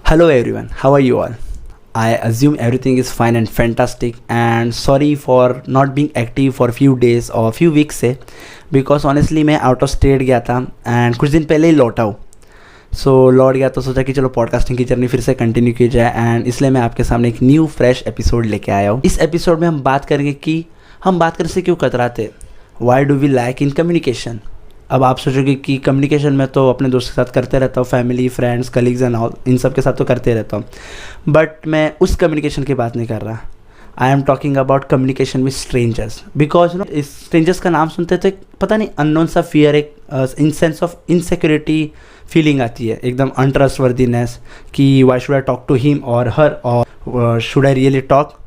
Hello everyone, how are you all? I assume everything is fine and fantastic and sorry for not being active for few days or few weeks से because honestly मैं out of state गया था and कुछ दिन पहले ही लौटा हूँ. लौट गया तो सोचा कि चलो पॉडकास्टिंग की जर्नी फिर से कंटिन्यू की जाए एंड इसलिए मैं आपके सामने एक न्यू फ्रेश एपिसोड लेके आया हूँ. इस एपिसोड में हम बात करेंगे कि हम बात करने से क्यों कतराते, why do we lack in communication. अब आप सोचोगे कि कम्युनिकेशन में तो अपने दोस्त के साथ करते रहता हूँ, family friends colleagues and all in सब के साथ तो करते रहता हूँ, बट मैं उस कम्युनिकेशन की बात नहीं कर रहा. I am talking about communication with strangers because no इस स्ट्रेंजर्स का नाम सुनते तो एक पता नहीं अननोन सा फियर, एक in sense of insecurity feeling आती है, एकदम अनट्रस्टवर्दीनेस कि why should I talk to him और हर और शुड आई रियली टॉक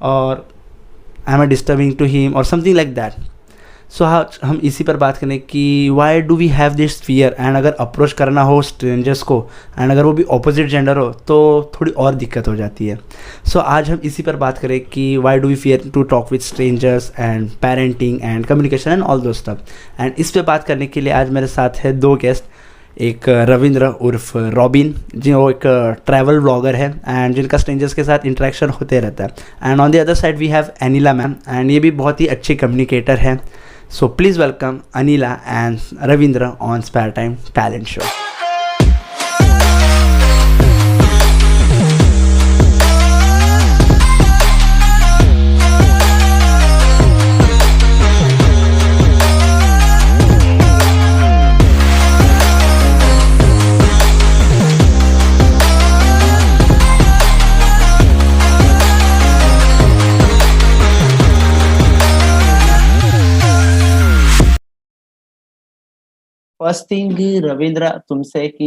और I am I disturbing to him और समथिंग लाइक दैट. हाँ, हम इसी पर बात करें कि why do we have this fear and अगर अप्रोच करना हो स्ट्रेंजर्स को एंड अगर वो भी ऑपोजिट जेंडर हो तो थोड़ी और दिक्कत हो जाती है. आज हम इसी पर बात करें कि why do we fear to talk with strangers and parenting and communication and all those stuff. And इस पर बात करने के लिए आज मेरे साथ है दो गेस्ट, एक रविंद्र उर्फ रॉबिन जो एक ट्रैवल ब्लॉगर है एंड जिनका स्ट्रेंजर्स के साथ इंटरेक्शन होते रहता है, and on the other side we have Anila ma'am and ये भी बहुत ही अच्छी कम्युनिकेटर है. Please welcome Anila and Ravindra on Spare Time Talent Show. First thing Ravindra तुमसे कि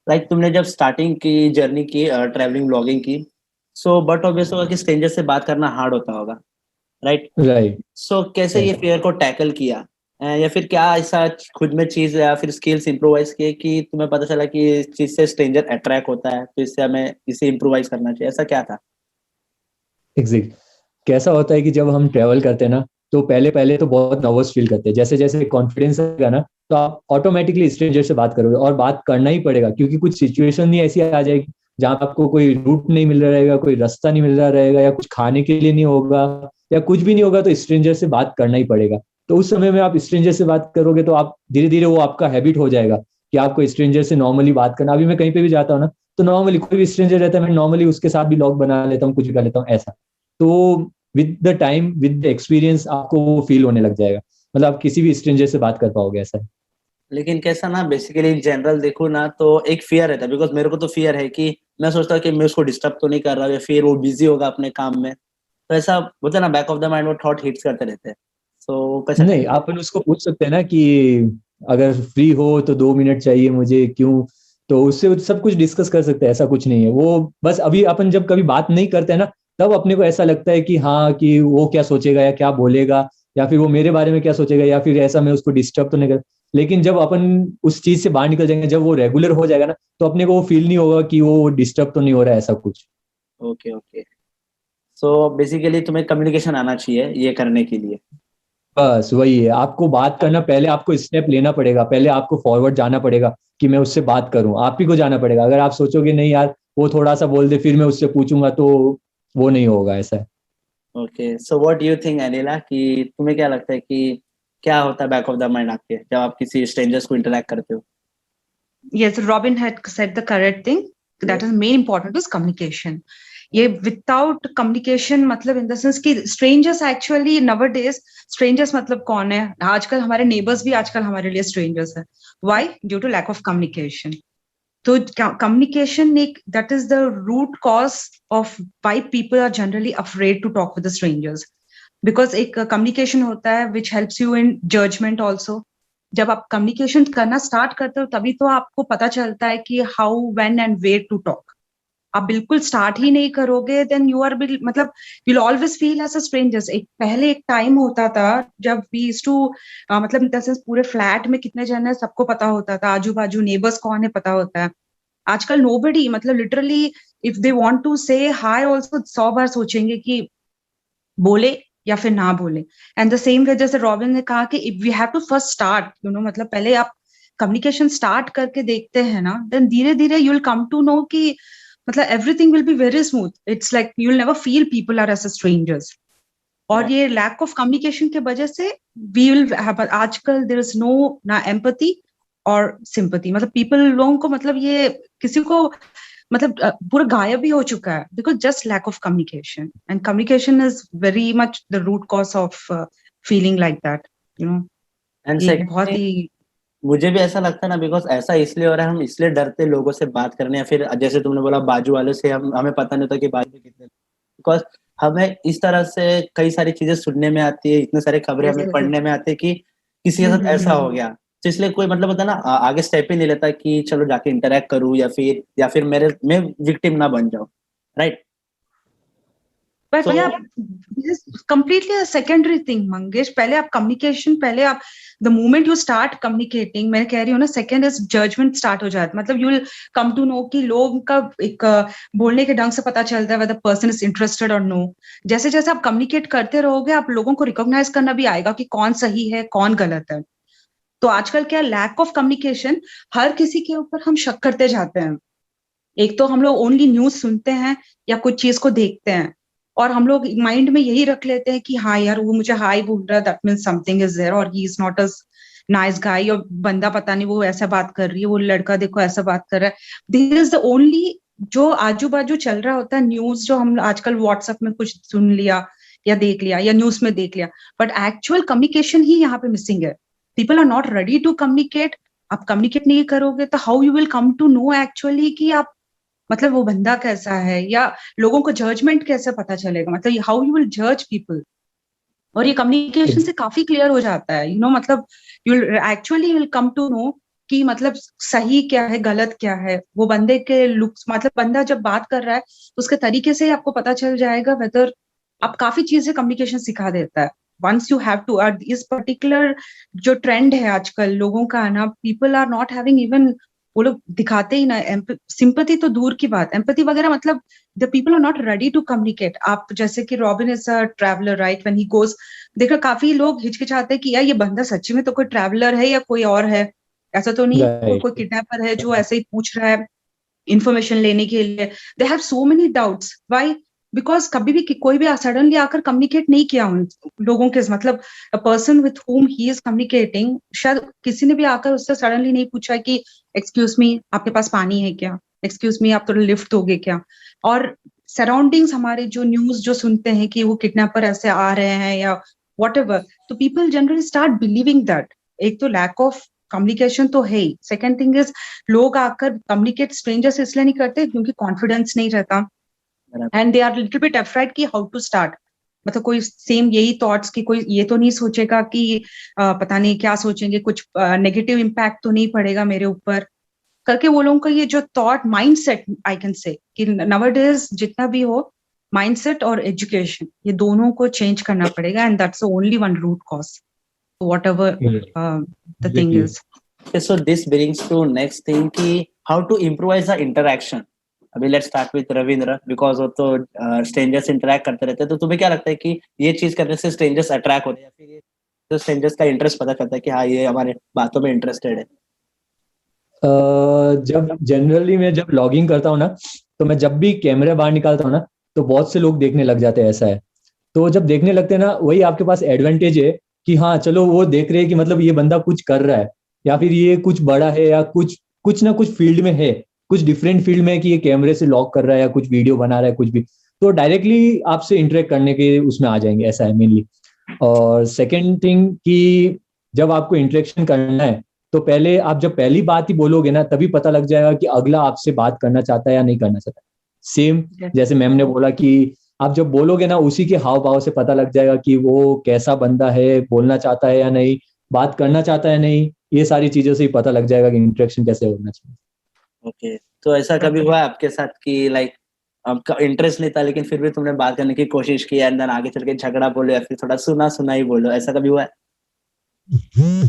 लाइक तुमने जब स्टार्टिंग की जर्नी की ट्रैवलिंग ब्लॉगिंग की, सो बट ऑब्वियस होगा कि स्ट्रेंजर से बात करना हार्ड होता होगा, राइट? राइट. कैसे ये फियर को टैकल किया, या फिर क्या ऐसा खुद में चीज या फिर स्किल्स इम्प्रोवाइज किए कि तुम्हें पता चला कि इस चीज से स्ट्रेंजर अट्रैक्ट होता है तो इससे हमें इसे इम्प्रोवाइज करना चाहिए, ऐसा क्या था? एग्जैक्ट. कैसा होता है कि जब हम ट्रेवल करते हैं ना तो पहले पहले तो बहुत नर्वस फील करते हैं. जैसे जैसे कॉन्फिडेंस आएगा ना तो आप ऑटोमेटिकली स्ट्रेंजर से बात करोगे और बात करना ही पड़ेगा क्योंकि कुछ सिचुएशन ही ऐसी आ जाएगी जहाँ आपको कोई रूट नहीं मिल रहा रहेगा, कोई रास्ता नहीं मिल रहा रहेगा या कुछ खाने के लिए नहीं होगा या कुछ भी नहीं होगा तो स्ट्रेंजर से बात करना ही पड़ेगा. तो उस समय में आप स्ट्रेंजर से बात करोगे तो आप धीरे धीरे वो आपका हैबिट हो जाएगा कि आपको स्ट्रेंजर से नॉर्मली बात करना. अभी मैं कहीं पे भी जाता हूँ ना तो नॉर्मली कोई भी स्ट्रेंजर रहता है मैं नॉर्मली उसके साथ भी लॉग बना लेता हूँ, कुछ भी कर लेता हूँ ऐसा. तो with the time with the experience आपको वो फील होने लग जाएगा, मतलब आप किसी भी स्ट्रेंजर से बात कर पाओगे ऐसा. लेकिन कैसा ना बेसिकली इन जनरल देखो ना तो एक फियर रहता है, बिकॉज मेरे को तो फियर है कि मैं सोचता हूँ कि मैं उसको डिस्टर्ब तो नहीं कर रहा या फिर वो बिजी होगा अपने काम में, तो ऐसा होता है ना, बैक ऑफ द माइंड वो थॉट हिट्स करते रहते हैं. कैसा नहीं, अपन उसको पूछ सकते हैं ना कि अगर फ्री हो तो 2 मिनट चाहिए मुझे, क्यों, तो उससे सब कुछ डिस्कस कर सकते हैं. ऐसा कुछ नहीं है. वो बस अभी अपन जब कभी बात नहीं करते हैं ना तब अपने को ऐसा लगता है कि हाँ कि वो क्या सोचेगा या क्या बोलेगा या फिर वो मेरे बारे में क्या सोचेगा या फिर ऐसा मैं उसको डिस्टर्ब तो नहीं कर. लेकिन जब अपन उस चीज से बाहर निकल जाएंगे, जब वो रेगुलर हो जाएगा ना तो अपने को वो फील नहीं होगा कि वो डिस्टर्ब तो नहीं हो रहा है ऐसा कुछ. Okay okay. सो बेसिकली तुम्हें कम्युनिकेशन आना चाहिए ये करने के लिए. बस वही है, आपको बात करना, पहले आपको स्टेप लेना पड़ेगा, पहले आपको फॉरवर्ड जाना पड़ेगा कि मैं उससे बात करूं. आप ही को जाना पड़ेगा. अगर आप सोचोगे नहीं यार वो थोड़ा सा बोल दे फिर मैं उससे पूछूंगा तो वो नहीं होगा ऐसा है. Okay. What do you think Anila, कि तुम्हें क्या लगता है कि क्या होता है बैक ऑफ द माइंड आपके जब आप किसी स्ट्रेंजर्स को इंटरेक्ट करते हो? Yes, Robin had said the correct thing. That is main important is communication. ये विदाउट कम्युनिकेशन मतलब इन द सेंस कि स्ट्रेंजर्स एक्चुअली nowadays स्ट्रेंजर्स मतलब कौन है, आजकल हमारे नेबर्स भी आजकल हमारे लिए स्ट्रेंजर्स है. Why? Due to lack of communication. तो कम्युनिकेशन एक that is the root cause of why people are generally afraid to talk with the strangers, because एक कम्युनिकेशन होता है which helps you in judgment also. जब आप communication करना start करते हो तभी तो आपको पता चलता है कि how when and where to talk. आप बिल्कुल स्टार्ट ही नहीं करोगे देन यू आर मतलब you will always feel as a strangers. पहले एक टाइम होता था जब वी यूज्ड टू मतलब पूरे फ्लैट में कितने जन है सबको पता होता था, आजू बाजू नेबर्स कौन है पता होता है. आजकल नोबडी, मतलब literally if they want to say hi also 100 बार सोचेंगे कि बोले या फिर ना बोले. एंड द सेम वे जैसे रॉबिन ने कहा कि we have to first start मतलब पहले आप कम्युनिकेशन स्टार्ट करके देखते हैं ना, देन धीरे धीरे you will come to know कि मतलब everything will be very smooth. It's like you will never feel people are as strangers. और ये लैक ऑफ कम्युनिकेशन की वजह से वी विल आजकल देयर इज नो ना एम्पैथी और सिंपैथी. मतलब पीपल लोगों को मतलब ये किसी को मतलब पूरा गायब ही हो चुका है because just lack of communication. And communication is very much the root cause of feeling like that, you know. And ये बहुत सेकंडली ही मुझे भी ऐसा लगता है ना, बिकॉज ऐसा इसलिए हो रहा है, हम इसलिए डरते लोगों से बात करने, या फिर जैसे तुमने बोला बाजू वालों से, हमें पता नहीं होता कि बाजू में कितने, बिकॉज हमें इस तरह से कई सारी चीजें सुनने में आती है, इतने सारे खबरें Yes, हमें yes, yes. पढ़ने में आती है कि किसी के साथ ऐसा हो गया, तो इसलिए कोई मतलब होता है ना आगे स्टेप ही नहीं लेता कि चलो जाके इंटरेक्ट करूं, या फिर मैं विक्टिम ना बन जाऊं, right. But So- yeah, this is completely a secondary thing, Mangesh. पहले आप communication, पहले आप the moment you start communicating, मैं कह रही हूँ ना, second is judgment start हो जाता है. मतलब you will come to know कि लोग का एक बोलने के ढंग से पता चलता है whether person is interested or no. जैसे जैसे आप communicate करते रहोगे, आप लोगों को recognize करना भी आएगा कि कौन सही है कौन गलत है. तो आजकल क्या लैक ऑफ कम्युनिकेशन, हर किसी के ऊपर हम शक करते जाते हैं. एक तो हम लोग ओनली न्यूज सुनते हैं या कुछ चीज को देखते हैं और हम लोग माइंड में यही रख लेते हैं कि हाँ यार वो मुझे हाई बोल रहा है, that means something is there, और he is not a nice guy, और बंदा पता नहीं वो ऐसा बात कर रही है, वो लड़का देखो ऐसा बात कर रहा है. दिस इज द ओनली जो आजू बाजू चल रहा होता है न्यूज, जो हम आजकल व्हाट्सएप में कुछ सुन लिया या देख लिया या न्यूज में देख लिया, बट एक्चुअल कम्युनिकेशन ही यहाँ पे मिसिंग है. People are not ready to communicate. आप कम्युनिकेट नहीं करोगे तो how you will come to know actually कि आप मतलब वो बंदा कैसा है, या लोगों को जजमेंट कैसे पता चलेगा, मतलब हाउ यू विल जज पीपल. और ये कम्युनिकेशन से काफी क्लियर हो जाता है, यू नो, मतलब you actually will come to know कि मतलब सही क्या है गलत क्या है. वो बंदे के लुक्स, मतलब बंदा जब बात कर रहा है तो उसके तरीके से ही आपको पता चल जाएगा वेदर. आप काफी चीजें कम्युनिकेशन सिखा देता है. वंस यू हैव टू, इस पर्टिकुलर जो ट्रेंड है आजकल लोगों का ना, people are not having even, वो लोग दिखाते ही ना. सिंपैथी तो दूर की बात, एम्पैथी वगैरह, मतलब the people are not ready to communicate. आप जैसे कि Robin is a traveller, right, when he goes, देखो काफी लोग हिचकिचाते हैं कि यार ये बंदा सच्ची में तो कोई ट्रैवलर है या कोई और है, ऐसा तो नहीं Right. कोई किडनैपर है जो ऐसे ही पूछ रहा है इंफॉर्मेशन लेने के लिए. They have so many doubts. Why? Because कभी भी कोई भी सडनली आकर कम्युनिकेट नहीं किया उन लोगों के, मतलब a person with whom he is communicating, शायद किसी ने भी आकर उससे सडनली नहीं पूछा कि एक्सक्यूज मी आपके पास पानी है क्या, एक्सक्यूज मी आप थोड़ा लिफ्ट दोगे क्या. और सराउंडिंग्स हमारे जो न्यूज जो सुनते हैं कि वो किडनैपर ऐसे आ रहे हैं या वॉट एवर, तो people generally start believing that. एक तो लैक ऑफ कम्युनिकेशन तो है ही. सेकेंड थिंग इज लोग आकर कम्युनिकेट स्ट्रेंजर से इसलिए नहीं करते क्योंकि कॉन्फिडेंस नहीं रहता, and they are little bit afraid कि हाउ टू स्टार्ट. मतलब कोई सेम यही थॉट्स कि कोई ये तो नहीं सोचेगा कि पता नहीं क्या सोचेंगे, कुछ नेगेटिव इम्पैक्ट तो नहीं पड़ेगा मेरे ऊपर करके. वो लोगों का ये जो thought mindset, I can say कि नाउअडेज जितना भी हो, माइंडसेट और एजुकेशन ये दोनों को चेंज करना पड़ेगा, and that's only one root cause whatever the thing is. Okay, so this brings to next thing कि how to improvise the interaction. अभी let's start with Ravindra, because वो तो strangers interact करते रहते हैं, तो तुम्हें क्या लगता है कि ये चीज करने से strangers attract होते हैं, या फिर ये तो strangers का इंटरेस्ट पता करता है कि हाँ ये हमारे बातों में इंटरेस्टेड है. जब जनरली मैं जब लॉगिंग करता हूँ ना, तो मैं जब भी कैमरा बाहर निकालता हूँ ना, तो बहुत से लोग देखने लग जाते हैं, ऐसा है. तो जब देखने लगते हैं ना, वही आपके पास एडवांटेज है कि हाँ चलो वो देख रहे हैं कि मतलब ये बंदा कुछ कर रहा है, या फिर ये कुछ बड़ा है, या कुछ ना कुछ फील्ड में है, कुछ डिफरेंट फील्ड में है कि ये कैमरे से लॉग कर रहा है या कुछ वीडियो बना रहा है कुछ भी, तो डायरेक्टली आपसे इंटरेक्ट करने के उसमें आ जाएंगे, ऐसा है मेनली. और सेकेंड थिंग कि जब आपको इंटरेक्शन करना है, तो पहले आप जब पहली बात ही बोलोगे ना, तभी पता लग जाएगा कि अगला आपसे बात करना चाहता है या नहीं करना चाहता. सेम जैसे मैम ने बोला कि आप जब बोलोगे ना, उसी के हाव भाव से पता लग जाएगा कि वो कैसा बंदा है, बोलना चाहता है या नहीं, बात करना चाहता है नहीं. ये सारी चीजों से ही पता लग जाएगा कि इंटरेक्शन कैसे होना चाहिए. ओके, तो ऐसा कभी हुआ है आपके साथ कि लाइक आपका इंटरेस्ट नहीं था लेकिन फिर भी तुमने बात करने की कोशिश की, एंड देन आगे चल के झगड़ा बोलो या फिर थोड़ा सुना ही बोलो, ऐसा कभी हुआ है?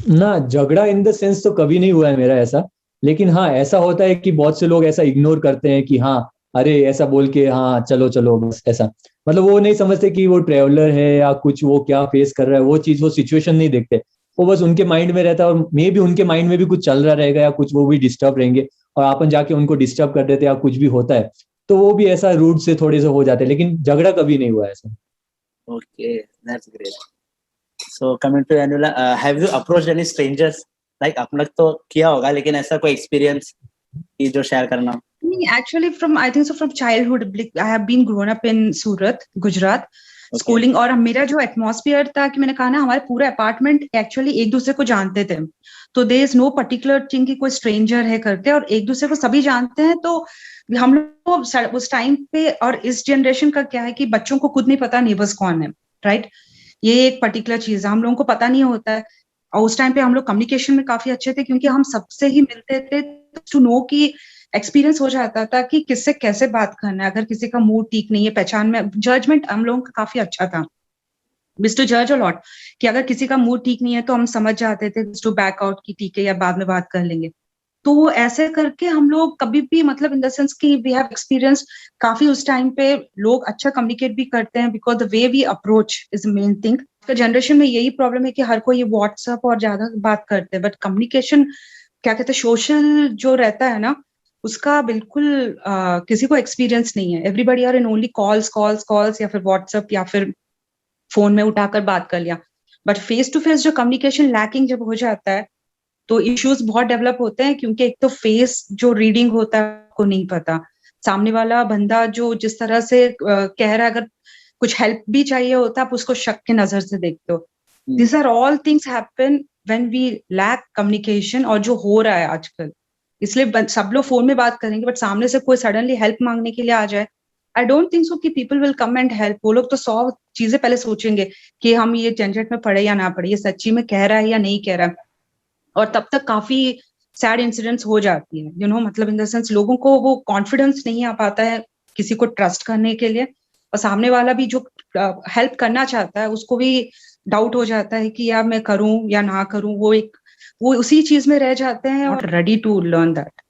ना, झगड़ा इन द सेंस तो कभी नहीं हुआ है मेरा ऐसा, लेकिन हाँ ऐसा होता है कि बहुत से लोग ऐसा इग्नोर करते हैं कि हाँ अरे ऐसा बोल के हाँ चलो चलो बस ऐसा. मतलब वो नहीं समझते कि वो ट्रैवलर है या कुछ, वो क्या फेस कर रहा है, वो चीज वो सिचुएशन नहीं देखते. वो बस उनके माइंड में रहता है, और मे भी उनके माइंड में भी कुछ चल रहा रहेगा या कुछ वो भी डिस्टर्ब रहेंगे, और अपन जाके उनको डिस्टर्ब कर देते या कुछ भी होता है तो वो भी ऐसा रूड से थोड़े से हो जाते हैं, लेकिन झगड़ा कभी नहीं हुआ ऐसा। Okay, that's great. So coming to Anula, have you approached any strangers? Like आपने तो किया होगा, लेकिन ऐसा कोई experience की जो share करना हो? Actually, I think so from childhood, I have been grown up in Surat, Gujarat, schooling, और मेरा जो एटमॉस्फेयर था कि मैंने कहा ना, हमारे पूरे अपार्टमेंट एक्चुअली एक दूसरे को जानते थे, तो there is no particular thing कि कोई स्ट्रेंजर है करके, और एक दूसरे को सभी जानते हैं। तो हम लोग उस टाइम पे, और इस जनरेशन का क्या है कि बच्चों को खुद नहीं पता नेबर्स कौन है, राइट? ये एक पर्टिकुलर चीज है, हम लोगों को पता नहीं होता है। और उस टाइम पे हम लोग कम्युनिकेशन में काफी अच्छे थे, क्योंकि हम सबसे ही मिलते थे, टू नो की एक्सपीरियंस हो जाता था कि किससे कैसे बात करना है। अगर किसी का मूड ठीक नहीं है, पहचान में जजमेंट हम लोगों का काफी अच्छा था, टू जज अ लॉट, कि अगर किसी का मूड ठीक नहीं है तो हम समझ जाते थे टू बैक आउट की ठीक है या बाद में बात कर लेंगे। तो वो ऐसे करके हम लोग कभी भी, मतलब इन द सेंस कि वी हैव एक्सपीरियंस काफी उस टाइम पे लोग अच्छा कम्युनिकेट भी करते हैं, because the way we approach is main thing. Generation में यही प्रॉब्लम है कि हर कोई ये व्हाट्सएप और ज्यादा बात करते हैं, बट कम्युनिकेशन क्या कहते हैं, सोशल जो रहता है ना, उसका बिल्कुल किसी को एक्सपीरियंस नहीं है। Everybody are in only calls calls calls, या फिर व्हाट्सएप, या फिर फोन में उठाकर बात कर लिया। बट फेस टू फेस जो कम्युनिकेशन लैकिंग जब हो जाता है तो इश्यूज बहुत डेवलप होते हैं, क्योंकि एक तो फेस जो रीडिंग होता है को नहीं पता, सामने वाला बंदा जो जिस तरह से कह रहा है, अगर कुछ हेल्प भी चाहिए होता है आप उसको शक के नजर से देखते हो। This are all things happen when we lack communication, और जो हो रहा है आजकल, इसलिए सब लोग फोन में बात करेंगे, बट सामने से कोई सडनली हेल्प मांगने के लिए आ जाए, आई डोंट थिंक सो कि people will come and help. वो लोग तो 100 चीजें पहले सोचेंगे कि हम ये झंझट में पड़े या ना पड़े, ये सच्ची में कह रहा है या नहीं कह रहा है, और तब तक काफी सैड इंसिडेंट्स हो जाती है, यू नो, मतलब इन द सेंस लोगों को वो कॉन्फिडेंस नहीं आ पाता है किसी को ट्रस्ट करने के लिए, और सामने वाला भी जो हेल्प करना चाहता है उसको भी डाउट हो जाता है कि यार मैं करूं या ना करूं, वो उसी चीज में रह जाते हैं, और ready to learn that.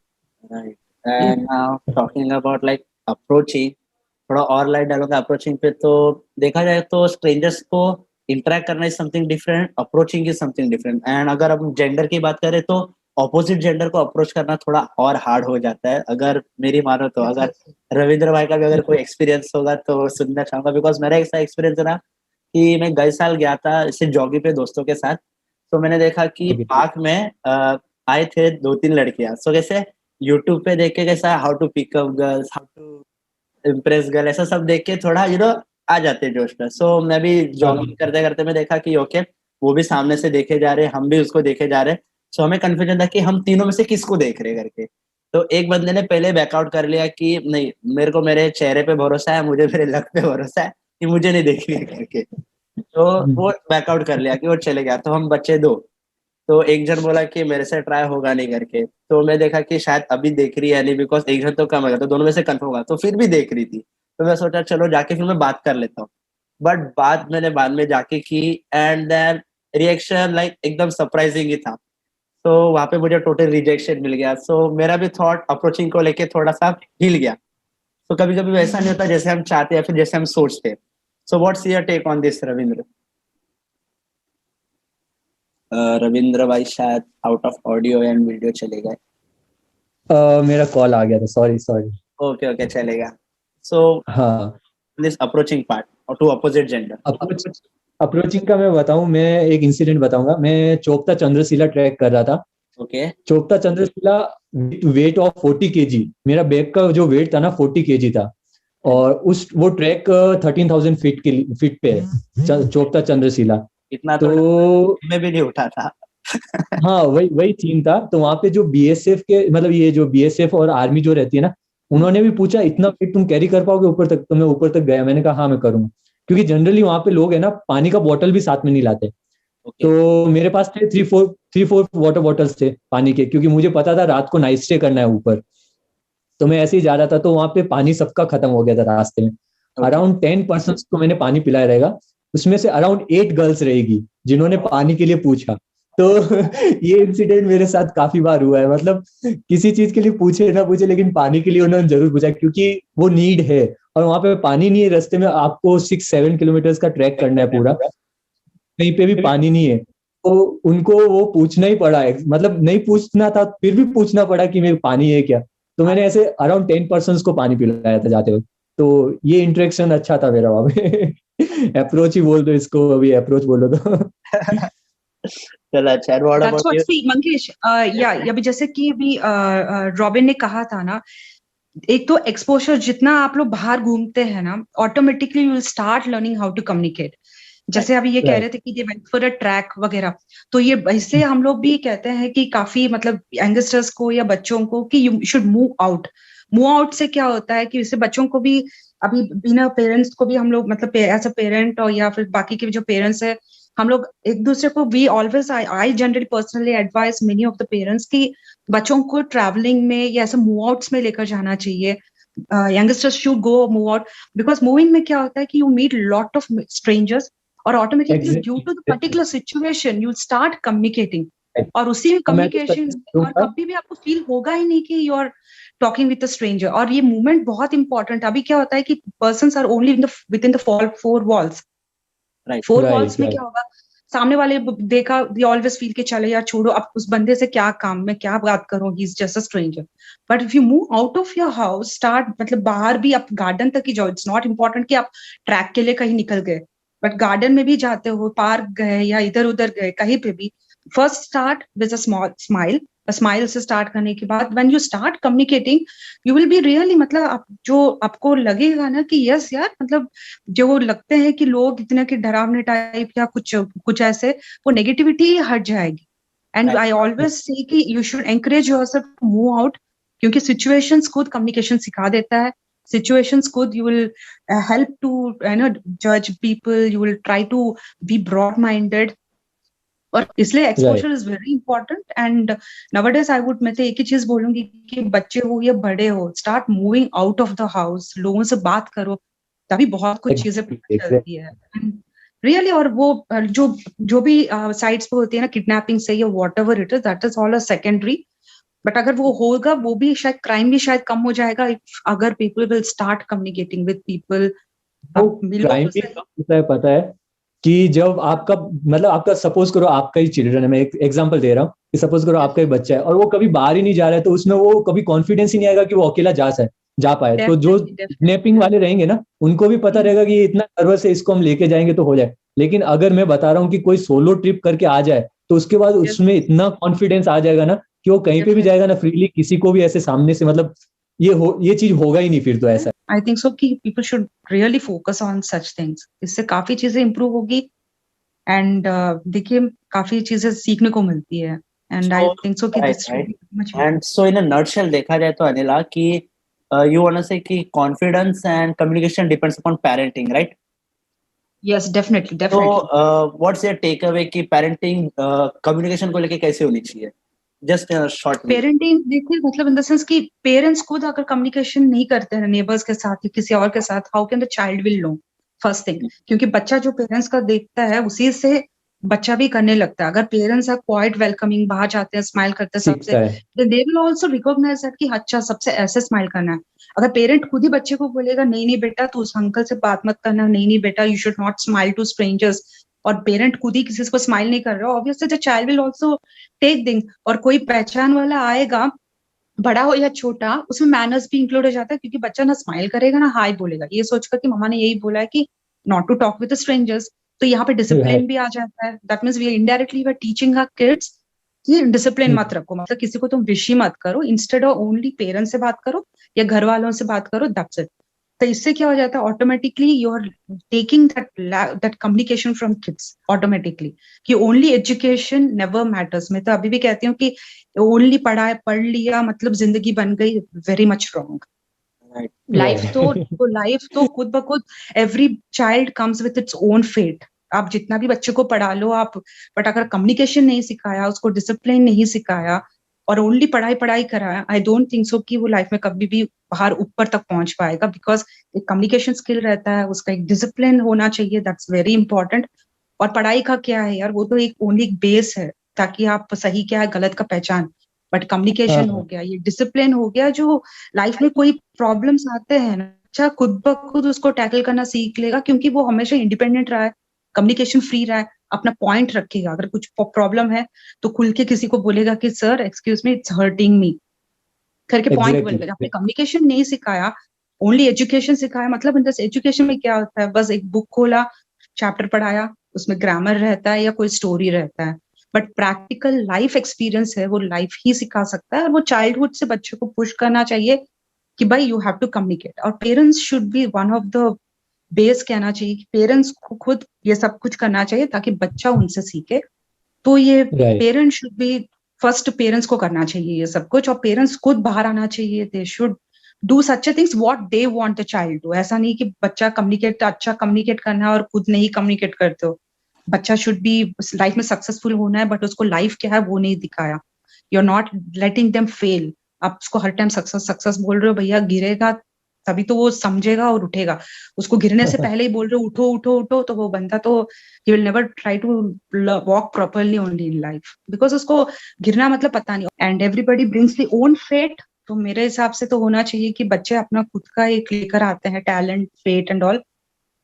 Right. And now talking about like approaching, थोड़ा और लाइट डालूंगा अप्रोचिंग पे। तो देखा जाए तो स्ट्रेंजर्स को इंटरेक्ट करना is something different, approaching is something different. And अगर हम जेंडर की बात करें तो ऑपोजिट जेंडर को अप्रोच करना थोड़ा और हार्ड हो जाता है, अगर मेरी मानो तो। अगर रविंद्र भाई का भी अगर कोई एक्सपीरियंस होगा तो सुनना चाहूंगा, बिकॉज मेरा ऐसा एक्सपीरियंस रहा कि मैं गए साल गया था इसे जॉगी पे दोस्तों के साथ। तो मैंने देखा कि पार्क में आए थे 2-3 लड़कियां। सो कैसे यूट्यूब पे देख के कैसा how to pick up girls, how to impress girl, ऐसा सब देख के थोड़ा आ जाते हैं जोश में। सो मैं भी जॉगिंग करते करते मैं देखा कि ओके वो भी सामने से देखे जा रहे, हम भी उसको देखे जा रहे। सो हमें कंफ्यूजन था कि हम तीनों में से किसको देख रहे करके। तो एक बंदे ने पहले बैकआउट कर लिया कि नहीं, मेरे को मेरे चेहरे पे भरोसा है, मुझे मेरे लक पे भरोसा है कि मुझे नहीं देख रही है करके। तो वो बैकआउट कर लिया कि वो चले गया। तो हम बच्चे दो, तो एक जन बोला कि मेरे से ट्राई होगा नहीं करके। तो मैं देखा कि शायद अभी देख रही है नहीं, बिकॉज एक जन तो कम होगा, तो दोनों में से कंफर्म होगा। तो फिर भी देख रही थी, तो मैं सोचा चलो जाके फिर मैं बात कर लेता हूँ। बट बात मैंने बाद में जाके की, एंड देन रिएक्शन लाइक एकदम सरप्राइजिंग ही था। तो वहां पे मुझे टोटल रिजेक्शन मिल गया। सो मेरा भी थॉट अप्रोचिंग को लेके थोड़ा सा हिल गया। तो कभी कभी वैसा नहीं होता जैसे हम चाहते हैं, फिर जैसे हम सोचते। So what's your take on this Ravindra? Ravindra भाई शायद out of audio and video चले गए। मेरा कॉल आ गया था, सॉरी सॉरी। ओके ओके, चलेगा। सो हाँ, दिस अप्रोचिंग पार्ट और टू अपोजिट जेंडर। अप्रोचिंग का मैं बताऊं, मैं एक इंसिडेंट बताऊंगा। मैं चोपता चंद्रशिला ट्रैक कर रहा था। Okay Chopta Chandrashila weight of 40 kg, मेरा बैग का जो वेट था ना 40 kg था। और वो ट्रैक 13,000 फीट पे है, चोपता चंद्रशिला। इतना तो मैं भी नहीं उठा था। हाँ, वही थीम था। तो वहां पे जो बीएसएफ के, मतलब ये जो बीएसएफ और आर्मी जो रहती है ना, उन्होंने भी पूछा इतना वेट तुम कैरी कर पाओगे ऊपर तक? तो मैं ऊपर तक गया, मैंने कहा हाँ मैं करूंगा। क्योंकि जनरली वहां पे लोग है ना पानी का बोतल भी साथ में नहीं लाते। तो मेरे पास थे 3-4 वाटर बॉटल्स थे पानी के, क्योंकि मुझे पता था रात को नाइट स्टे करना है ऊपर। तो मैं ऐसे ही जा रहा था, तो वहां पे पानी सबका खत्म हो गया था रास्ते में। अराउंड 10% को मैंने पानी पिलाया रहेगा, उसमें से अराउंड 8 गर्ल्स रहेगी जिन्होंने पानी के लिए पूछा। तो ये इंसिडेंट मेरे साथ काफी बार हुआ है, मतलब किसी चीज के लिए पूछे ना पूछे, लेकिन पानी के लिए उन्होंने जरूर पूछा, क्योंकि वो नीड है। और वहां पे पानी नहीं है, रास्ते में आपको 6-7 किलोमीटर का ट्रैक करना है पूरा, कहीं पे भी पानी नहीं है। तो उनको वो पूछना ही पड़ा, मतलब नहीं पूछना था फिर भी पूछना पड़ा कि मैं पानी है क्या। तो मैंने ऐसे अराउंड 10 पर्सन को पानी पिलाया था जाते वक्त। तो ये इंटरेक्शन अच्छा था मेरा वहां पे। अप्रोच ही बोल दो इसको, अभी अप्रोच बोलो तो। चलो अच्छा, and what That's about what, you? see, Mangesh, अभी जैसे कि अभी रॉबिन ने कहा था ना, एक तो एक्सपोजर, जितना आप लोग बाहर घूमते हैं ना, automatically you will start learning how to communicate. जैसे अभी ये कह रहे थे कि ये वेंट फॉर अ ट्रैक वगैरह, तो ये इसलिए हम लोग भी कहते हैं कि काफी मतलब यंगस्टर्स को या बच्चों को कि you should move out. Move out से क्या होता है कि इससे बच्चों को भी, अभी बिना पेरेंट्स को भी हम लोग मतलब एज अ पेरेंट और या फिर बाकी के जो पेरेंट्स है, हम लोग एक दूसरे को, we always, I generally personally advise many of the parents की बच्चों को ट्रैवलिंग में या ऐसे मूव आउट्स में लेकर जाना चाहिए। Youngsters should go move out, because moving में क्या होता है कि you meet lot of strangers, और automatically due to the exactly. Particular situation you start communicating. और उसी में मैं तो कम्युनिकेशन, सजेस्ट और करूंगा। कभी भी आपको फील होगा ही नहीं कि you are talking with a stranger. और ये मूवमेंट बहुत इंपॉर्टेंट। अभी क्या होता है कि persons are only within the four walls. Right. Four walls right में राइट। क्या होगा, सामने वाले देखा, वी ऑलवेज फील के चले यार छोड़ो, अब उस बंदे से क्या काम, मैं क्या बात करूं, he is just a stranger. But if you move out of your house, start, मतलब बाहर भी आप गार्डन तक ही जाओ। इट्स नॉट इम्पोर्टेंट कि आप ट्रैक के लिए कहीं निकल गए, बट गार्डन में भी जाते हो, पार्क गए या इधर उधर गए, कहीं पे भी, first start with a small smile. Smile से स्टार्ट करने के बाद when you start communicating, you will be really, मतलब आप जो आपको लगेगा ना कि यस यार, मतलब जो लगते हैं कि लोग इतने के डरावने टाइप या कुछ कुछ ऐसे, वो नेगेटिविटी हट जाएगी। And Right. I always say कि you should encourage yourself to move out, क्योंकि सिचुएशंस खुद कम्युनिकेशन सिखा देता है। सिचुएशंस खुद, यू विल हेल्प टू जज people, you will try to be broad minded. और इसलिए right. Exposure is very important. And nowadays I would, मैं तो एक ही चीज बोलूंगी कि बच्चे हो या बड़े हो, start moving out of the house, लोगों से बात करो, तभी बहुत कुछ चीजें पता चलती है रियली। और वो जो जो भी साइट्स पे होती है ना, किडनैपिंग से या what ever it is, that is all a secondary. But अगर वो होगा, वो भी शायद, क्राइम भी शायद कम हो जाएगा अगर people will start communicating with people. वो अब मिलो क्राइम तो भी सही। कब होता है पता है, कि जब आपका, मतलब आपका, सपोज करो आपका ही चिल्ड्रन है, मैं एक एग्जांपल दे रहा हूँ कि सपोज करो आपका ही बच्चा है और वो कभी बाहर ही नहीं जा रहा है, तो उसमें वो कभी कॉन्फिडेंस ही नहीं आएगा कि वो अकेला जा पाए। तो जो डेफिनेटली किडनैपिंग वाले रहेंगे ना, उनको भी पता रहेगा कि ये इतना नर्वस है, इसको हम लेके जाएंगे तो हो जाए। लेकिन अगर मैं बता रहा हूँ कि कोई सोलो ट्रिप करके आ जाए, तो उसके बाद उसमें इतना कॉन्फिडेंस आ जाएगा ना कि वो कहीं पे भी जाएगा ना फ्रीली, किसी को भी ऐसे सामने से, मतलब ये चीज होगा ही नहीं फिर तो ऐसा। आई थिंक सो कि people should really focus on such things. इससे काफी चीजें इंप्रूव होगी। एंड देखिए, काफी चीजें सीखने को मिलती है। And I So, think so कि right, this should right. Be much. And so in a nutshell, देखा जाए तो अनिला कि you wanna say कि confidence and communication depends upon parenting, right? Yes, definitely तो डेफिनेटली। what's your takeaway कि parenting communication को लेके कैसे होनी चाहिए? Just short में. पेरेंटिंग देखिए, मतलब इन द सेंस कि पेरेंट्स खुद अगर कम्युनिकेशन नहीं करते हैं नेबर्स के साथ या किसी और के साथ, how can the child will know? First thing, क्योंकि बच्चा जो पेरेंट्स का देखता है उसी से बच्चा भी करने लगता है। अगर पेरेंट्स आर क्वाइट वेलकमिंग, बाहर जाते हैं, स्माइल करते हैं सबसे, सीखता है। They will also recognise that कि अच्छा, सबसे ऐसे स्माइल करना है। अगर पेरेंट खुद ही बच्चे को बोलेगा नहीं नहीं बेटा, तू उस अंकल से बात मत करना, नहीं नहीं बेटा, you should not smile to strangers, और पेरेंट खुद ही किसी को स्माइल नहीं कर रहा, obviously the child will also take thing. और कोई पहचान वाला आएगा, बड़ा हो या छोटा, उसमें मैनर्स भी इंक्लूड हो जाता है, क्योंकि बच्चा ना स्माइल करेगा ना हाय बोलेगा, ये सोचकर कि मम्मा ने यही बोला है कि not to talk with strangers. तो यहाँ पे डिसिप्लिन भी आ जाता है। That means we indirectly we are teaching our kids कि डिसिप्लिन मत रखो, मतलब किसी को तुम विश ही मत करो, इंस्टेड ऑफ ओनली पेरेंट्स से बात करो या घर वालों से बात करो, दैट्स इट। तो इससे क्या हो जाता है, automatically you are taking that communication from kids automatically, कि ओनली एजुकेशन नेवर मैटर्स। मैं तो अभी भी कहती हूँ कि ओनली पढ़ लिया मतलब जिंदगी बन गई, very much wrong. Right. Life तो खुद ब खुद, every child comes with its own fate. आप जितना भी बच्चे को पढ़ा लो आप, बट अगर कम्युनिकेशन नहीं सिखाया, उसको डिसिप्लिन नहीं सिखाया और ओनली पढ़ाई पढ़ाई कराया, आई डोंट थिंक सो कि वो लाइफ में कभी भी बाहर ऊपर तक पहुंच पाएगा। बिकॉज एक कम्युनिकेशन स्किल रहता है, उसका एक डिसिप्लिन होना चाहिए, दैट्स वेरी इंपॉर्टेंट। और पढ़ाई का क्या है यार, वो तो एक ओनली एक बेस है, ताकि आप सही क्या है गलत का पहचान। बट कम्युनिकेशन हो हाँ गया, ये डिसिप्लिन हो गया, जो लाइफ में कोई प्रॉब्लम्स आते हैं ना, अच्छा खुद ब खुद उसको टैकल करना सीख लेगा, क्योंकि वो हमेशा इंडिपेंडेंट रहा है, कम्युनिकेशन फ्री रहा है। अपना पॉइंट रखेगा, अगर कुछ प्रॉब्लम है तो खुल के किसी को बोलेगा कि sir excuse me it's hurting me करके पॉइंट Exactly. बोलेगा। आपने कम्युनिकेशन नहीं सिखाया, ओनली एजुकेशन सिखाया, मतलब इन एजुकेशन में क्या होता है, बस एक बुक खोला, चैप्टर पढ़ाया, उसमें ग्रामर रहता है या कोई स्टोरी रहता है, बट प्रैक्टिकल लाइफ एक्सपीरियंस है वो लाइफ ही सिखा सकता है। और वो चाइल्डहुड से बच्चे को पुश करना चाहिए कि भाई यू हैव टू कम्युनिकेट, और parents should be one of the base, कहना चाहिए कि पेरेंट्स को खुद ये सब कुछ करना चाहिए ताकि बच्चा उनसे सीखे। तो ये Right. Parents should be first, parents को करना चाहिए ये सब कुछ, और पेरेंट्स खुद बाहर आना चाहिए, they should do such things what they want the child to. ऐसा नहीं कि बच्चा अच्छा कम्युनिकेट करना है और खुद नहीं कम्युनिकेट करते हो। बच्चा शुड बी लाइफ में सक्सेसफुल होना है, बट उसको लाइफ क्या है वो नहीं दिखाया। You are not letting them fail. आप उसको हर टाइम सक्सेस सक्सेस बोल रहे हो, भैया गिरेगा तभी तो वो समझेगा और उठेगा। उसको गिरने से पहले ही बोल रहे हो उठो उठो उठो, तो वो बंदा तो he will never try to walk properly only in life, because उसको गिरना मतलब पता नहीं। and everybody brings the own fate, तो मेरे हिसाब से तो होना चाहिए कि बच्चे अपना खुद का एक लेकर आते हैं टैलेंट, फेट एंड ऑल,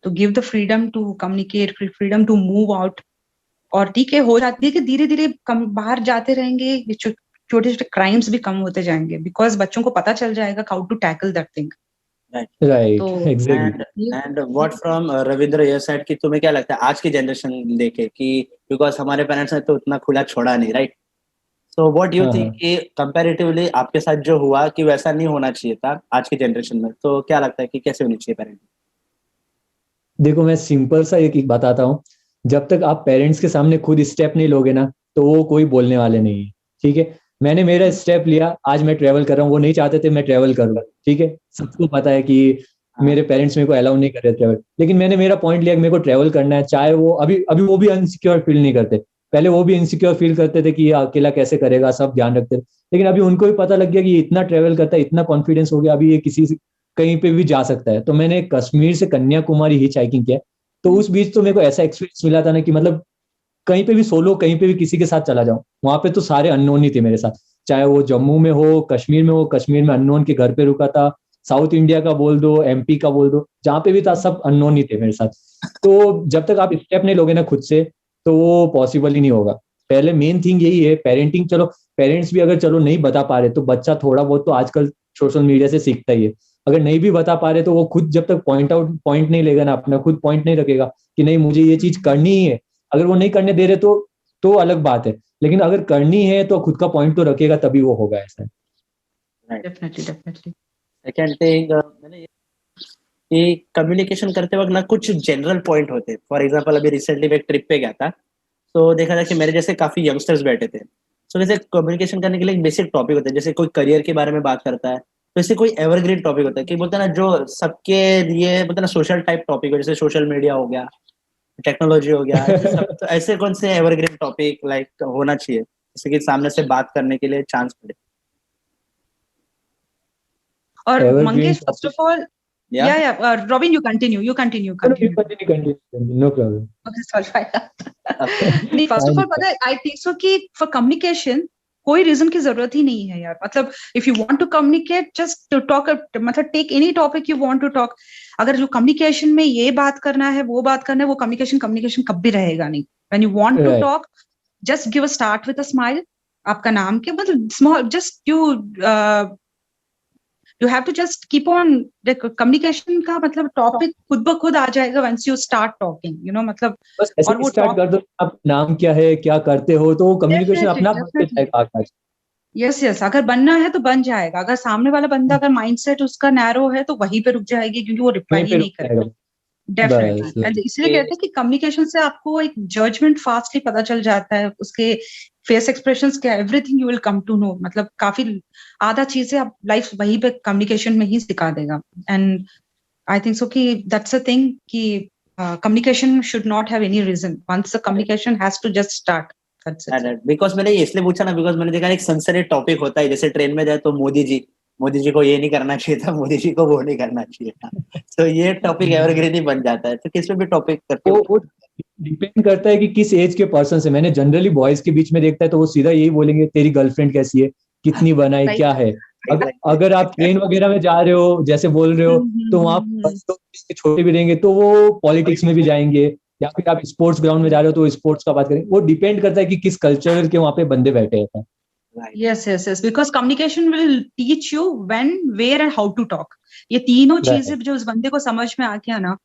तो give the freedom to communicate, freedom to move out. और ठीक है, हो जाती है कि धीरे धीरे कम बाहर जाते रहेंगे, छोटे छोटे क्राइम्स भी कम होते जाएंगे, बिकॉज बच्चों को पता चल जाएगा how to tackle that thing. Right. तो Exactly. And what from Ravindra your side की तुम्हें क्या लगता है आज की जनरेशन लेके कि बिकॉज हमारे पेरेंट्स ने तो उतना खुला छोड़ा नहीं, राइट? सो व्हाट यू हाँ, थिंक कि कंपैरेटिवली आपके साथ जो हुआ कि वैसा नहीं होना चाहिए था आज की जनरेशन में, तो क्या लगता है कि कैसे होनी चाहिए पेरेंट? देखो मैं सिंपल सा एक बताता हूँ। जब तक आप पेरेंट्स के सामने खुद स्टेप नहीं लोगे ना, तो वो कोई बोलने वाले नहीं है। ठीक है, मैंने मेरा स्टेप लिया, आज मैं ट्रेवल कर रहा हूँ। वो नहीं चाहते थे मैं ट्रेवल करूँ, ठीक है, सबको पता है कि मेरे पेरेंट्स मेरे को अलाउ नहीं कर रहे ट्रेवल, लेकिन मैंने मेरा पॉइंट लिया कि मेरे को ट्रेवल करना है। चाहे वो अभी अभी वो भी अनसिक्योर फील नहीं करते, पहले वो भी इनसिक्योर फील करते थे कि ये अकेला कैसे करेगा, सब ध्यान रखते थे, लेकिन अभी उनको भी पता लग गया कि ये इतना ट्रेवल करता है, इतना कॉन्फिडेंस हो गया, अभी ये किसी कहीं पे भी जा सकता है। तो मैंने कश्मीर से कन्याकुमारी हिच हाइकिंग किया, तो उस बीच तो मेरे को ऐसा एक्सपीरियंस मिला था ना कि मतलब कहीं पे भी सोलो, कहीं पे भी किसी के साथ चला जाऊं, वहां पे तो सारे अननोन ही थे मेरे साथ। चाहे वो जम्मू में हो, कश्मीर में हो, कश्मीर में अननोन के घर पे रुका था, साउथ इंडिया का बोल दो, एमपी का बोल दो, जहां पे भी था सब अननोन ही थे मेरे साथ। तो जब तक आप स्टेप नहीं लोगे ना खुद से, तो वो पॉसिबल ही नहीं होगा। पहले मेन थिंग यही है, पेरेंटिंग। चलो पेरेंट्स भी अगर चलो नहीं बता पा रहे, तो बच्चा थोड़ा बहुत तो आजकल सोशल मीडिया से सीखता ही है। अगर नहीं भी बता पा रहे, तो वो खुद जब तक पॉइंट नहीं लेगा ना, अपना खुद पॉइंट नहीं रखेगा कि नहीं मुझे ये चीज करनी ही है, अगर वो नहीं करने दे रहे तो अलग बात है, लेकिन अगर करनी है तो खुद का पॉइंट तो रखेगा, तभी वो होगा। ऐसा डेफिनेटली डेफिनेटली। सेकंड थिंग मैंने कि कम्युनिकेशन करते वक्त ना कुछ जनरल पॉइंट होते हैं। फॉर एग्जांपल अभी रिसेंटली मैं एक ट्रिप पे गया था, तो देखा था कि मेरे जैसे काफी यंगस्टर्स बैठे थे। सो जैसे कम्युनिकेशन करने के लिए एक बेसिक टॉपिक होता है, जैसे कोई करियर के बारे में बात करता है, तो ऐसे कोई एवरग्रीन टॉपिक होता है कि बोलते हैं ना जो सबके लिए बोलते हैं ना सोशल टाइप टॉपिक हो, जैसे सोशल मीडिया हो गया, टेक्नोलॉजी हो गया, ऐसे सब। तो ऐसे कौन से एवरग्रीन टॉपिक लाइक होना चाहिए जैसे कि सामने से बात करने के लिए चांस मिले? और evergreen Mangesh first of all, Yeah. Robin, you continue. continue. No problem. Okay, sorry. Okay. नहीं, फर्स्ट ऑफ ऑल पता है, आई थिंक सो कि फॉर कम्युनिकेशन कोई रीजन की जरूरत ही नहीं है यार। मतलब if you want to communicate, just talk, मतलब take any topic you want to talk. अगर जो कम्युनिकेशन में ये बात करना है, वो बात करना है, वो कम्युनिकेशन कभी रहेगा नहीं। When you want to Right. Talk, just give a start with a smile. आपका नाम क्या, मतलब small, just you have to just keep on the communication का मतलब टॉपिक खुद ब खुद आ जाएगा once you start talking, you know, मतलब बस ऐसे और वो स्टार्ट कर दो, आप नाम क्या है, क्या करते हो, तो वो कम्युनिकेशन अपना आप बनते जाएगा आगे। यस यस, अगर बनना है तो बन जाएगा। अगर सामने वाला बंदा अगर माइंडसेट उसका नैरो है तो वहीं पे रुक जाएगी, क्योंकि वो रिप्लाई वहीं ही पे नहीं रुक करेगा। जाएगा। डेफिनेटली, बस इसलिए कहते हैं कि कम्युनिकेशन से आपको एक जजमेंट फास्टली पता चल जाता है, उसके फेस एक्सप्रेशंस क्या, everything you will come to know. मतलब काफी आधा चीजें आप लाइफ वहीं पे कम्युनिकेशन में ही सिखा देगा। एंड आई थिंक सो कि दैट्स अ थिंग कि communication should not have any reason, once the communication has to just start. Because मैंने ये इसलिए पूछा ना, बिकॉज मैंने देखा एक सनसनी टॉपिक होता है, जैसे ट्रेन में जाए तो मोदी जी को ये नहीं करना चाहिए था, मोदी जी को वो नहीं करना चाहिए था। तो ये टॉपिक एवरग्रीन ही बन जाता है। तो किस पे भी टॉपिक करते हो? वो डिपेंड करता है कि किस एज के पर्सन से। मैंने जनरली बॉयज के बीच में देखता है तो वो सीधा यही बोलेंगे, तेरी गर्लफ्रेंड कैसी है, कितनी बनाई, क्या है। अगर आप ट्रेन वगैरह में जा रहे हो, जैसे बोल रहे हो, तो वहां छोटे भी रहेंगे तो वो पॉलिटिक्स में भी जाएंगे, या फिर आप स्पोर्ट्स ग्राउंड में जा रहे हो तो स्पोर्ट्स का बात करें, वो डिपेंड करता है कि किस कल्चर के वहाँ पे बंदे बैठे हैं। yes, because communication will teach you when, where and how to talk. ये तीनों चीजें जो उस बंदे को समझ में आ गया ना,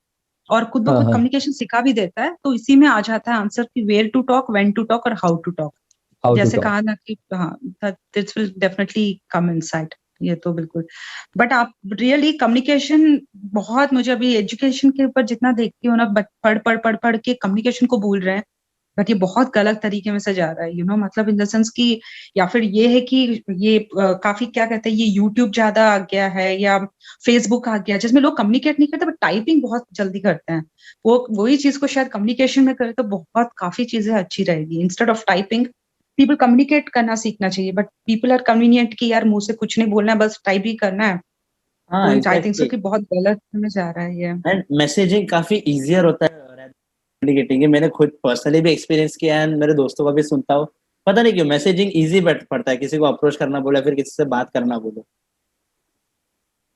और खुद ब खुद कम्युनिकेशन सिखा भी देता है, तो इसी में आ जाता है आंसर कि where to talk, when to talk और हाउ टू टॉक। जैसे कहा ना कि हाँ, this will definitely come inside, ये तो बिल्कुल। बट आप रियली कम्युनिकेशन बहुत, मुझे अभी एजुकेशन के ऊपर जितना देखती हूँ ना, पढ़ के कम्युनिकेशन को भूल रहे हैं, बट ये बहुत गलत तरीके में से जा रहा है, मतलब इन द सेंस कि, या फिर ये है कि ये काफी क्या कहते हैं, ये यूट्यूब ज्यादा आ गया है या फेसबुक आ गया, जिसमें लोग कम्युनिकेट नहीं करते बट टाइपिंग बहुत जल्दी करते हैं। वही चीज को शायद कम्युनिकेशन में करे तो बहुत काफी चीजें अच्छी रहेगी। Instead of typing, people communicate करना सीखना चाहिए, बट पीपल आर कन्वीनियंट कि यार मुंह से कुछ नहीं बोलना है, बस टाइप ही करना है। आई थिंक सो कि बहुत गलत में जा रहा है ये। एंड मैसेजिंग काफी इजियर होता है कम्युनिकेटिंग है। मैंने खुद पर्सनली भी एक्सपीरियंस किया है, मेरे दोस्तों का भी सुनता हूँ, पता नहीं क्यों मैसेजिंग इजी पड़ता है, किसी को अप्रोच करना बोले, फिर किसी से बात करना बोलो।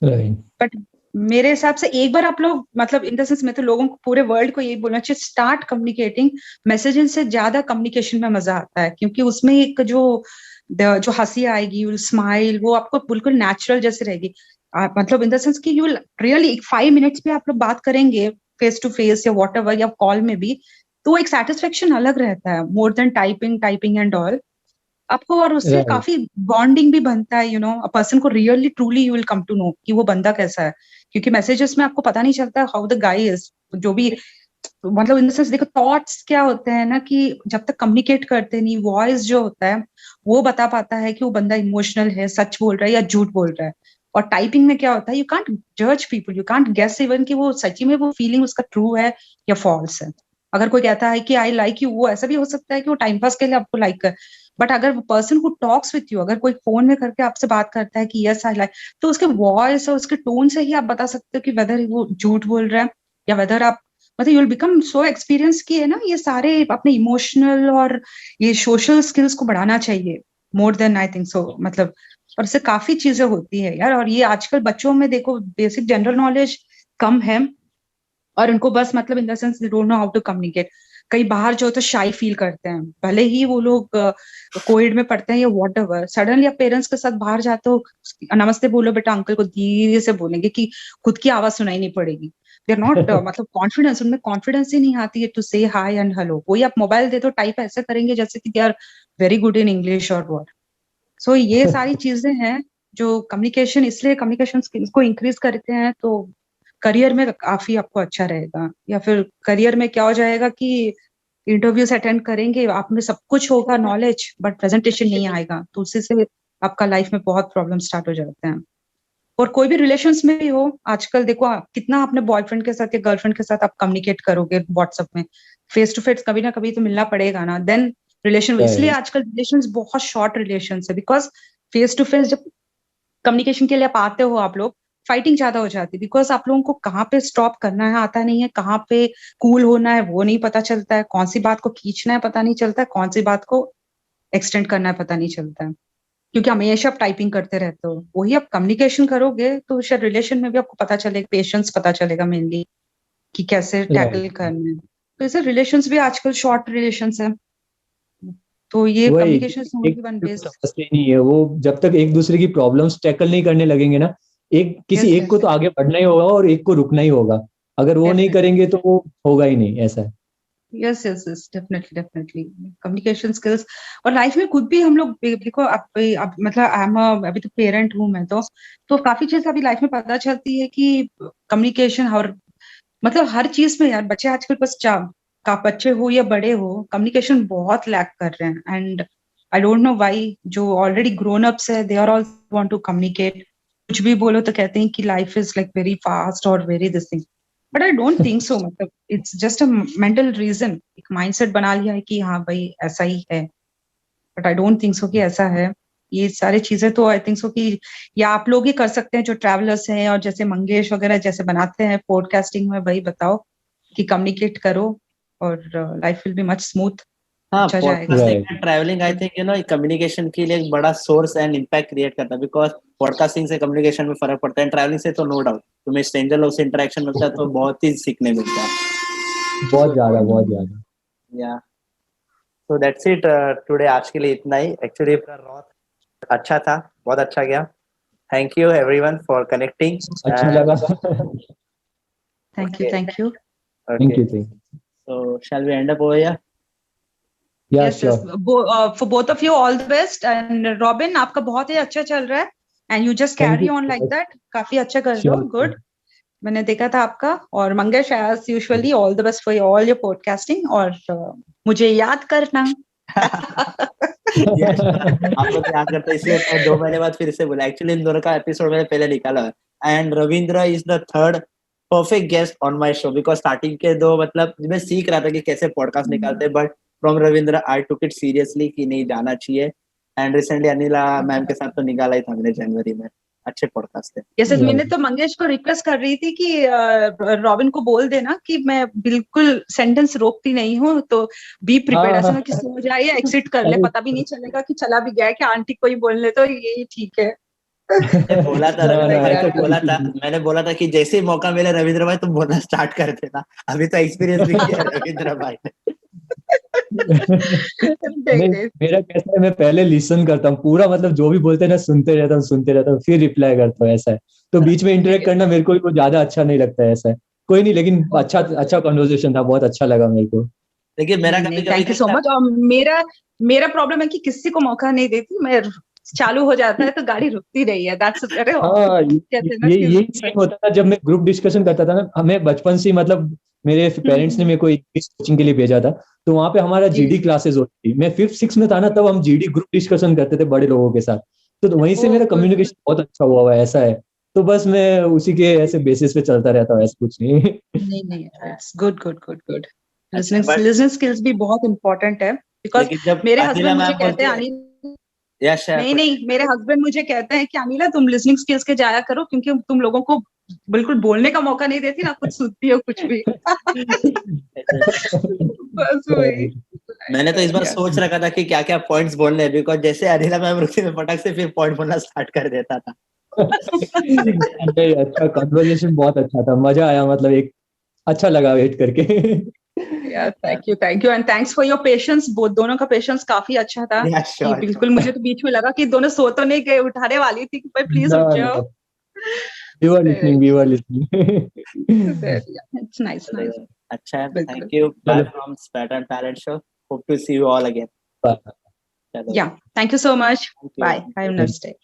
बट मेरे हिसाब से एक बार आप लोग, मतलब इन द सेंस, मैं तो लोगों को, पूरे वर्ल्ड को यही बोलना चाहिए, स्टार्ट कम्युनिकेटिंग। मैसेजिंग से ज्यादा कम्युनिकेशन में मजा आता है, क्योंकि उसमें एक जो हंसी आएगी, यू विल स्माइल, वो आपको बिल्कुल नेचुरल जैसे रहेगी। मतलब इन द सेंस कि यू विल रियली 5 मिनट्स पे आप लोग बात करेंगे फेस टू फेस या वॉट एवर, या कॉल में भी, तो एक सेटिस्फेक्शन अलग रहता है, more than typing and all आपको। और उससे काफी बॉन्डिंग भी बनता है, अ पर्सन को really truly you will come to know कि वो बंदा कैसा है, क्योंकि मैसेजेस में आपको पता नहीं चलता हाउ द गाय इज, जो भी, मतलब इन द सेंस देखो, थॉट्स क्या होते हैं ना, कि जब तक कम्युनिकेट करते नहीं, वॉइस जो होता है वो बता पाता है कि वो बंदा इमोशनल है, सच बोल रहा है या झूठ बोल रहा है। और टाइपिंग में क्या होता है, यू कांट जज people, you can't guess even कि वो सच्ची में वो फीलिंग उसका ट्रू है या फॉल्स है। अगर कोई कहता है कि आई लाइक यू, वो ऐसा भी हो सकता है कि वो टाइम पास के लिए आपको लाइक कर, बट अगर वो person who talks with you, अगर कोई फोन में करके आपसे बात करता है कि यस आई लाइक, तो उसके वॉइस और उसके टोन से ही आप बता सकते हो कि वेदर वो झूठ बोल रहा है या वेदर आप, मतलब you will become so experience की है ना, ये सारे अपने इमोशनल और ये सोशल स्किल्स को बढ़ाना चाहिए more then I think so, मतलब। और इससे काफी चीजें होती है यार, और ये आजकल बच्चों में देखो बेसिक जनरल नॉलेज कम है, और उनको बस मतलब in the sense they don't know how to communicate. कई बाहर जो तो शाई फील करते हैं, भले ही वो लोग कोविड में पढ़ते हैं या वॉट एवर, सडनली आप पेरेंट्स के साथ बाहर जाते हो, नमस्ते बोलो बेटा, अंकल को धीरे से बोलेंगे कि खुद की आवाज सुनाई नहीं पड़ेगी। दे आर नॉट मतलब कॉन्फिडेंस, उनमें कॉन्फिडेंस ही नहीं आती है टू से हाई एंड हेलो। वही आप मोबाइल दे दो, टाइप ऐसे करेंगे जैसे कि they are very good in English और वर्ड। सो ये सारी चीजें हैं जो कम्युनिकेशन, इसलिए कम्युनिकेशन स्किल्स को इंक्रीज करते हैं तो करियर में काफी आपको अच्छा रहेगा। या फिर करियर में क्या हो जाएगा कि इंटरव्यूज अटेंड करेंगे, आप में सब कुछ होगा नॉलेज, बट प्रेजेंटेशन नहीं आएगा, तो उसी से आपका लाइफ में बहुत प्रॉब्लम स्टार्ट हो जाते हैं। और कोई भी रिलेशंस में भी हो, आजकल देखो कितना अपने बॉयफ्रेंड के साथ या गर्लफ्रेंड के साथ आप कम्युनिकेट करोगे व्हाट्सएप में, फेस टू फेस कभी ना कभी तो मिलना पड़ेगा ना, देन रिलेशन। इसलिए आजकल रिलेशंस बहुत शॉर्ट रिलेशंस है, बिकॉज फेस टू फेस जब कम्युनिकेशन के लिए आप आते हो, आप लोग फाइटिंग ज्यादा हो जाती है, बिकॉज आप लोगों को कहाँ पे स्टॉप करना है आता नहीं है, कहाँ पे कूल होना है वो नहीं पता चलता है, कौन सी बात को खींचना है पता नहीं चलता है, कौन सी बात को एक्सटेंड करना है पता नहीं चलता है, क्योंकि हमेशा आप टाइपिंग करते रहते हो। वही आप कम्युनिकेशन करोगे तो शायद रिलेशन में भी आपको पता चलेगा, पेशेंस पता चलेगा मेनली कि कैसे टैकल करना है। तो ऐसे रिलेशंस भी आजकल शॉर्ट रिलेशंस है, तो ये कम्युनिकेशन समझते नहीं है वो, जब तक एक दूसरे की प्रॉब्लम्स टैकल नहीं करने लगेंगे ना, किसी एक को तो आगे बढ़ना ही होगा और एक को रुकना ही होगा, अगर वो नहीं करेंगे तो वो होगा ही नहीं, ऐसा है। Yes definitely communication skills. और लाइफ में खुद भी हम लोग देखो, अब मतलब अभी तो पेरेंट हूँ मैं, तो काफी चीजें अभी लाइफ में पता चलती है कि कम्युनिकेशन, और मतलब हर चीज में यार, बच्चे आजकल बस का बच्चे हो या बड़े हो, कम्युनिकेशन बहुत लैक कर रहे हैं। And I don't know why, जो ऑलरेडी ग्रोन अप्स है, they are all want to communicate, कुछ भी बोलो तो कहते हैं कि life is like very fast और very this thing, but I don't think so. मतलब it's just a mental reason, एक माइंडसेट बना लिया है कि हाँ भाई ऐसा ही है, but I don't think so कि ऐसा है। ये सारी चीजें तो आई थिंक सो कि या आप लोग ही कर सकते हैं जो ट्रैवलर्स हैं, और जैसे मंगेश वगैरह जैसे बनाते हैं पॉडकास्टिंग में, भाई बताओ कि कम्युनिकेट करो और life will be much smooth. हाँ, अच्छा जाएगा। Podcasting travelling I think communication के लिए एक बड़ा सोर्स एंड इम्पैक्ट क्रिएट करता है, बिकॉज पॉडकास्टिंग से कम्युनिकेशन में फर्क पड़ता है, ट्रैवलिंग से तो नो डाउट तुम्हें स्ट्रेंजर लोग से इंटरेक्शन मिलता है तो बहुत ही सीखने मिलता है। बहुत ज्यादा या सो दैट्स इट टुडे, आज के लिए इतना ही। एक्चुअली अच्छा था, बहुत अच्छा गया। Thank you everyone for connecting. अच्छा लगा। Thank you, thank you. Thank okay, you so shall we end up over here? या Yes, yes. Sure For both of you, all the best. And Robin, आपका बहुत ही अच्छा चल रहा है. And you just Thank carry you. on like that. काफी अच्छा कर रहे हो. Sure. Good. मैंने देखा था आपका. और Mangesh, as usually, all the best for all your podcasting. और मुझे याद करना. Yes, आप लोग याद करते हैं, इसलिए तो 2 महीने बाद फिर से बोला। एक्चुअली इन दोनों का एपिसोड मैंने पहले निकाला है, and Ravindra is the third perfect guest on my show, because starting के 2 मतलब मैं सीख रहा था कि कैसे पॉडकास्ट निकालते हैं, but from Ravindra I took it seriously कि नहीं, जाना चाहिए। एंड रिसेंटली अनिला मैम के साथ तो निकाला ही था मैंने जनवरी में, अच्छे पॉडकास्ट थे। जैसे मैंने तो मंगेश को रिक्वेस्ट कर रही थी कि रॉबिन को बोल देना कि मैं बिल्कुल सेंटेंस रोकती नहीं हूँ, तो बी प्रिपेयर्ड, ऐसा ना कि सो जाए या एक्सिट कर ले, पता भी नहीं चलेगा कि चला भी गया, कि आंटी को ही बोल ले, तो यही ठीक है। बोला था ना, रविंद्र ना, भाई ऐसा को, बोला कोई था, मैंने बोला था कि जैसे ही मौका मिले रविंद्र भाई तुम बोलना स्टार्ट कर देना। अभी तो एक्सपीरियंस भी किया है रविंद्र भाई ने। नहीं, मेरा कैसा है, मैं पहले लिसन करता हूँ पूरा, मतलब जो भी बोलते हैं ना सुनते रहता हूँ, फिर रिप्लाई करता हूँ, ऐसा है। तो बीच में इंटरेक्ट करना मेरे को भी ज्यादा अच्छा नहीं लगता है, ऐसा है। कोई नहीं, लेकिन अच्छा कन्वर्सेशन था, बहुत अच्छा लगा मेरे को। लेकिन मेरा कभी कभी थैंक यू सो मच। और मेरा प्रॉब्लम है कि किसी को मौका नहीं देती मैं, चालू हो जाता है तो गाड़ी रुकती नहीं है। दैट्स अरे हाँ, कहते हैं ना ये कि सेम होता था जब मैं ग्रुप डिस्कशन करता था ना। हमें बचपन से ही, मतलब मेरे पेरेंट्स ने मेरे को इंग्लिश कोचिंग के लिए भेजा था, तो वहाँ पे हमारा जी। जीडी क्लासेस होती थी। मैं 5th-6th में था ना, तब हम जीडी ग्रुप डिस्कशन करते थे बड़े लोगों के साथ। तो वहीं से मेरा कम्युनिकेशन बहुत अच्छा हुआ है, ऐसा है। तो बस मैं उसी के ऐसे बेसिस पे चलता रहता हूँ, ऐसा कुछ नहीं। नहीं, it's good good good good. अच्छा, बट लिसनिंग स्किल्स भी बहुत इंपॉर्टेंट है, बिकॉज लेकिन जब मेरे अनिला हस्बैंड मुझे मैम कहते बोलती हैं है, अनिल, या शेयर नहीं, मेरे हस्बैंड मुझे कहते हैं कि अनिला तुम लिसनिंग स्किल्स के जाया करो, क्योंकि तुम लोगों को बिल्कुल बोलने का मौका नहीं देती ना, कुछ सुनती हो कुछ भी। बस वही। मैंने तो इस बार सोच रखा था कि क्या क्या पॉइंट्स बोलने हैं, बिकॉज जैसे अनिला मैम रुकती मैं फटक से फिर पॉइंट बोलना स्टार्ट कर देता था। नहीं, अच्छा कन्वर्सेशन बहुत अच्छा था, मजा आया, मतलब एक अच्छा लगा वेट करके। Thank you and thanks for your patience. दोनों का पेशेंस काफी अच्छा था, या कि श्योर, बिल्कुल मुझे तो बीच में लगा कि दोनों सो तो नहीं गए, उठाने वाली थी कि भाई प्लीज ना, उठ ना, जाओ। we were listening. It's nice nice. अच्छा है। बिल्कुल। थैंक यू, बाय चलो, फ्रॉम स्पैटर्न talent show, hope to see you all again. bye. चलो, या thank you so much. Thank you. Bye, have a nice day.